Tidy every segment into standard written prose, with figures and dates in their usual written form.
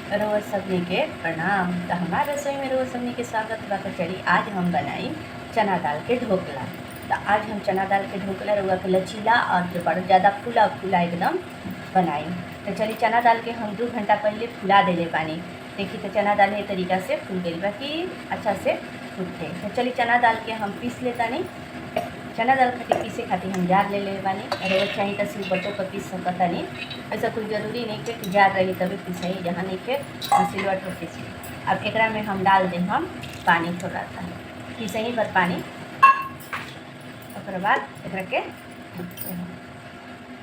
रोज सबनी के प्रणाम। तो हमारे रसोई में रोज सबनी के स्वागत बा। तो चली आज हम बनाई चना दाल के ढोकला। तो आज हम चना दाल के ढोकला रुआ के लचीला और जो बड़ा ज़्यादा फूला फूला एकदम बनाई। तो चली चना दाल के हम 2 घंटा पहले फुला देले पानी। देखी तो चना दाल ये तरीका से फूल गई बाकी अच्छा से फूलते। तो चली चना दाल के हम पीस लेता नहीं। चना दाल खातिर पीसे खातिर हम जार ले बानी। अरे चाहिए तो सिर्फ बच्चों पर पीस सकता नहीं, ऐसा कोई ज़रूरी नहीं है कि जार रही तभी पीसई, जहाँ नहीं के सिलवट पर पीसी। अब एक में हम डाल दें हम पानी थोड़ा सा पीसे ही पर पानी। बाद एक के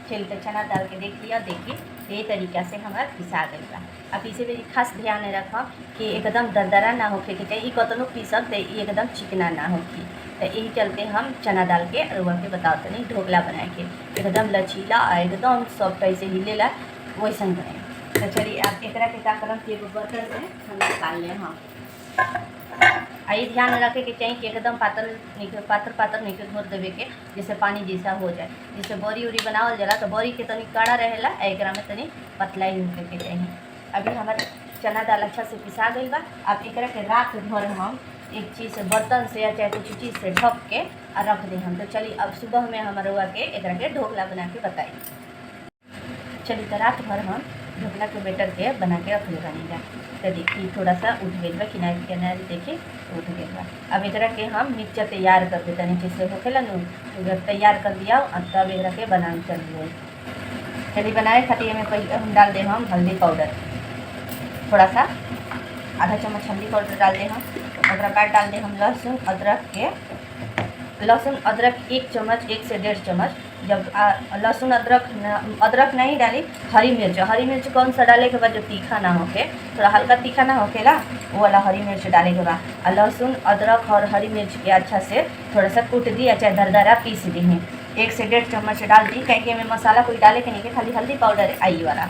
छिलते चना डाल के देख लिया। देखिए ये तरीका से हमारा पिसा गई बा। अब इसे भी खास ध्यान रखब कि एकदम दरदरा ना होके के चाहिए, कतनो पीसब तो एकदम चिकना ना होगी। तो यही चलते हम चना डाल के रुआ के बताते नहीं ढोकला बनाए के एकदम लचीला और एकदम सॉफ्ट ऐसे हिलेला वैसा बनाए। तो चलिए आप एक के क्या करम कि एगो बर्तन में हम निकाल लें। हाँ आई ध्यान रखे के चाहिए कि एकदम पातर नहीं के घोर देवे के, जैसे पानी जैसा हो जाए। जैसे बड़ी उड़ी बनावल जाला तो बड़ी के तनी कड़ा रहेला, एक में तनी पतला ही होके के चाहिए। अभी हमारे चना दाल अच्छा से पिसा गई बा। अब एक के रात भर हम एक चीज़ से बर्तन से या चाहे कुछ चीज़ से ढक के और रख दें हम। तो चलिए अब सुबह में हमारे हुआ के एक के ढोकला बना के बताई। चलिए तो रात भर हम ढोकला के बेटर के बना के रख ले बनेगा। तो देखिए थोड़ा सा उठ गई बा, किनारे किनारे देखिए उठ गई बा। अब एक के हम मिक्सचर तैयार कर देते नीचे से होखेला नू, तैयार कर दिया और तब एक के बनाने चलिए। चलिए बनाए खातिर में पहले हम डाल दें हम हल्दी पाउडर, थोड़ा सा आधा चम्मच हल्दी पाउडर डाल दें हम। और बाद डाल दें हम लहसुन अदरक 1 चम्मच 1 से 1.5 चम्मच। जब लहसुन अदरक नहीं डाली, हरी मिर्च कौन सा डाले के बाद जो तीखा ना होके, थोड़ा हल्का तीखा ना होकेला वो वाला हरी मिर्च डाले के बाद। और लहसुन अदरक और हरी मिर्च के अच्छा से थोड़ा सा कूट दी, अच्छा दरदरा पीस दी है। 1 से 1.5 चम्मच डाल दी, कहीं में मसाला कोई डाले के नहीं के, खाली हल्दी पाउडर आई वाला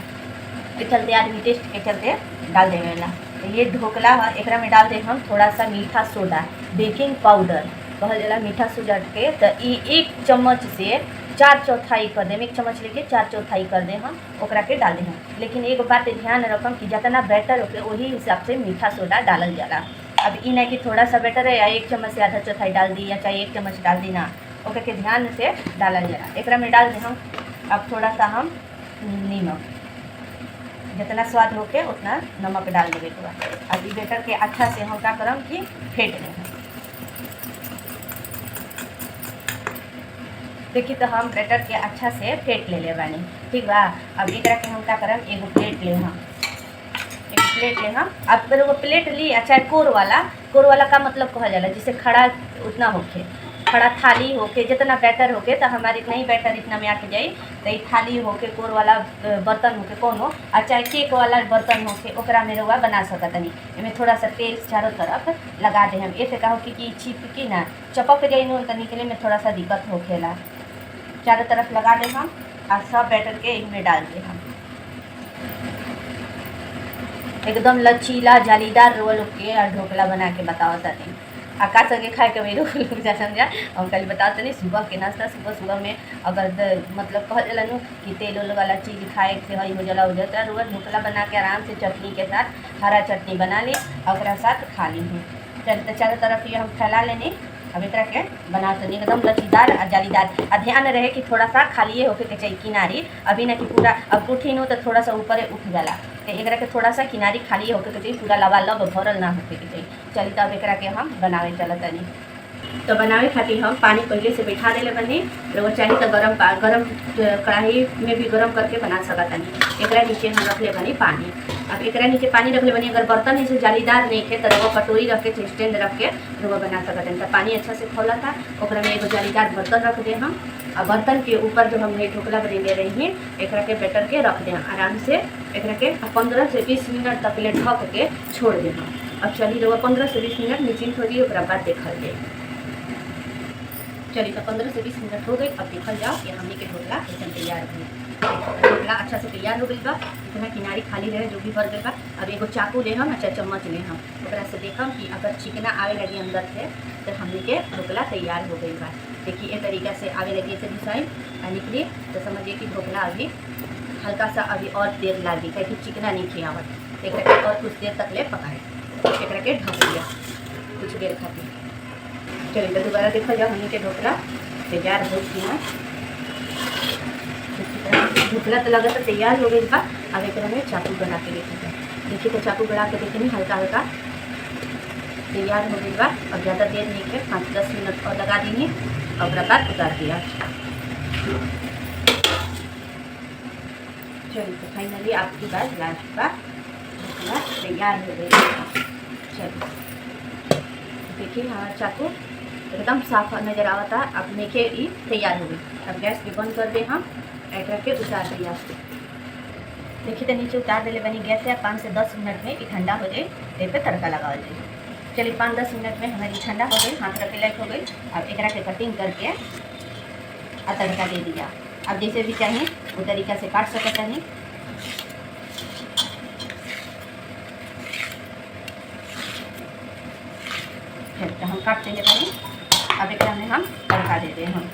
के चलते आदमी टेस्ट के चलते डाल देवेला। तो ये ढोकला है, एक में डाल दे हम थोड़ा सा मीठा सोडा, बेकिंग पाउडर कहल जाला मीठा सोडा के। तो ये 1 चम्मच से 4/4 कर दें, 1 चम्मच लेके 4/4 कर दें हम ओकरा के डाल दें हम। लेकिन एक बात ध्यान रखम कि जितना बेटर होके वही हिसाब से मीठा सोडा डालल जाला। अब ई नहीं कि थोड़ा सा बेटर है या 1 चम्मच से आधा चौथाई डाल दी या चाहे 1 चम्मच डाल दी ना, ओके के ध्यान से डालल जाला। एक में डाल दें हम अब थोड़ा सा हम नीमक, जितना स्वाद होके उतना नमक डाल देवे के बाद। अब बेटर के अच्छा से हम क्या करम कि फेंट लें। देखिए तो हम बेटर के अच्छा से फेंट ले बानी, ठीक बा। अब एक के हम क्या करम एगो प्लेट ले हम, एगो प्लेट ले हम। अब फिर वो प्लेट ली अच्छा कोर वाला का मतलब कहा जाला जिसे खड़ा उतना होके, खड़ा थाली होके जितना बैटर होके। तो हमारे इतना ही बैटर इतना में आके जाई। तो ये थाली होके कोर वाला बर्तन होके कौन हो, चाहे केक वाला बर्तन होके ओकरा में रउआ बना सकत नहीं। इनमें थोड़ा सा तेल चारों तरफ लगा दे हम, ऐसे कहो कि चिपकी ना चपक जाए न तो निकले में थोड़ा सा दिक्कत होखेला। चारों तरफ लगा दे हम और सब बैटर के इनमें डाल दे हम। एकदम लचीला जालीदार रोल के और ढोकला बना के बताओ नहीं। आकाश संगे खाए के मेरे लोग जा समझा। हम कल बताते नहीं सुबह के नाश्ता, सुबह में अगर मतलब कह जला कि तेल उल वाला चीज़ खाए से हई हो जाला हो जाता है। रोज ढोकला बना के आराम से चटनी के साथ हरा चटनी बना ली और साथ खा ली। चलते चारों तरफ ये हम फैला लेने। अब एक के बना तनी एकदम लचीदार और जालीदार। और ध्यान रहे कि थोड़ा सा खाली होके के चाहिए किनारी, अभी ना कि पूरा अब उठी हो तो थोड़ा सा ऊपर उठ जाला। तो एक के थोड़ा सा किनारी खाली होके के चाहिए, पूरा लबालब भरल ना होके के चाहिए। चलिए तब एक के हम बनावे चलत तनी। तो बनावे खातिर हम पानी पहले से बैठा देले बनी। वो चाहिए तो गरम कढ़ाई में भी गरम करके बना सकत नहीं। एक नीचे हम रख ले बनी पानी। अब एक नीचे पानी रख ले बनी, अगर बर्तन ऐसे जालीदार नहीं है तो वो कटोरी रख के स्टैंड रख के वो बना सकते हैं। तो पानी अच्छा से खोला था ओकरा में एगो जालीदार बर्तन रख दे हम। और बर्तन के ऊपर जो हमने ढोकला बने ले रही हैं एक के बेटर के रख दें आराम से। एक के 15 से 20 मिनट तक ले ढक के छोड़ दें हम। अब चलिए वो 15 से 20 मिनट निश्चिंत होगी, ओकरा बाद देखल जाए। चलिए तो 15 से 20 मिनट हो गई। अब देखल जाओ कि हमने के ढोकला एकदम तैयार हो गई। ढोकला अच्छा से तैयार हो गई बा, इतना किनारी खाली रहे जो भी भर गई बा। अब एगो चाकू ले हम, अच्छा चम्मच ले हम, ओकरा से देखम कि अगर चिकना आवे लगी अंदर से तो हमने के ढोकला तैयार हो गई बा। देखिए ये तरीका से आवे लगी से डिजाइन निकली तो समझिए कि ढोकला अभी हल्का सा अभी और देर लागी कहीं चिकना नहीं खियावत। एक के और कुछ देर तक ले पकाए, एक के ढक दिया कुछ देर खातिर। चलिए तो दोबारा देखो जब हमने के ढोकला तैयार हो गया। ढोकला तो लगा तो तैयार हो गई बा। अब एक में चाकू गड़ा के देखिए, देखिए तो चाकू गड़ा के देखिए हल्का हल्का तैयार हो गई बा। अब ज़्यादा देर नहीं है, 5-10 मिनट और लगा देंगे और बाद उतार दिया। चलिए तो फाइनली आपकी बात लास्ट का ढोकला तैयार हो गई। चलिए देखिए हमारा चाकू एकदम साफ नज़र आवा था। अब देखे ये तैयार हो गई। अब गैस भी बंद कर दे, हम ऐड करके उतार दिया। देखिए तो नीचे उतार दिले बनी गैस है। 5 से 10 मिनट में ये ठंडा हो जाए, तेल पे तड़का लगा जाए। चलिए 5-10 मिनट में हमारी ठंडा हो गई, हाथ रखे लाइट हो गई। अब एक के कटिंग करके और तड़का दे दिया। अब जैसे भी चाहिए वो तरीका से काट सकते हैं। तो हम काट देंगे पानी। अब एक में हम तड़का दे दें। हम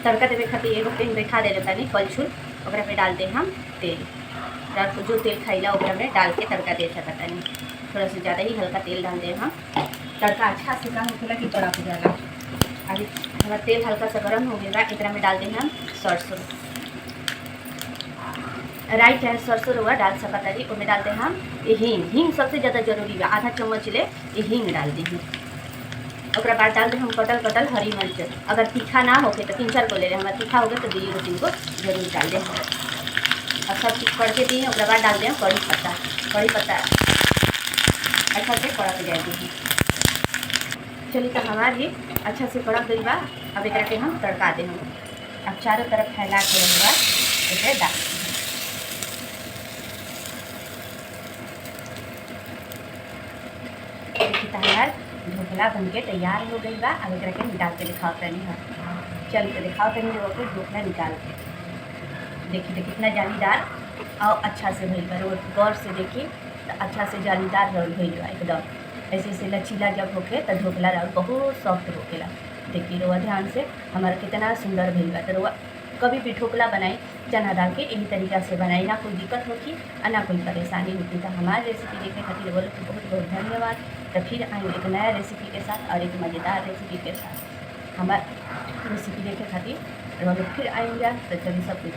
तड़का देवे खातिर एगो पेन बैठा दे पानी कलछुल, ओकरा पे डाल दे हम तेल। रात को जो तेल खाइला ओकरा में डाल के तड़का दे सकता नहीं। थोड़ा सा ज़्यादा ही हल्का तेल डाल दे हम। तड़का अच्छा से काम होखेला कि बड़ा हो जाला। अभी हमारा तेल हल्का सा गर्म हो गया, एकरा में डाल दे हम सरसों। राई चाहे सरसों रउआ डाल सकता रही। उसमें डालते हम हींग। हींग सबसे ज़्यादा जरूरी है, आधा चम्मच ले हींग डाल दी। ओकरा बाद डाल दे हम कटल हरी मिर्च। अगर तीखा ना होके तो 3-4 को ले रहे, हमारा तीखा हो गया तो 2-3 को जरूर डाल दें। अब सब चीज़ करके दी, ओकरा बाद डाल दें कड़ी पत्ता। कड़ी पत्ता अच्छा से कड़क जाएगी। चलिए तो हमारी अच्छा से कड़क गई बा। अब एक के हम तड़का दें। अब चारों तरफ फैला के रखा इसे डाल तैयार। ढोकला बन के तैयार हो गई बा। अब एक के निकाल के दिखाओ तनी है। चल के दिखाओ तनी वो के ढोकला निकाल के देखिए कितना जालीदार और अच्छा से भइल बा। गौर से देखिए तो अच्छा से जालीदार भइल बा एकदम। ऐसे ऐसे लचीला जब होके तो ढोकला राउर बहुत सॉफ्ट होकेला। देखिए रोआ ध्यान से हमारा कितना सुंदर भइल बा। तो रोआ कभी भी ढोकला बनाई चना दाल के यही तरीका से बनाई, ना कोई दिक्कत होगी और ना कोई परेशानी होती। तो हमारी रेसिपी देखने खातिर बोलो तो बहुत बहुत धन्यवाद। तो फिर आएंगे एक नया रेसिपी के साथ और एक मज़ेदार रेसिपी के साथ। हमारे रेसिपी देखे खातिर फिर आएंगे। तो चलिए सब कुछ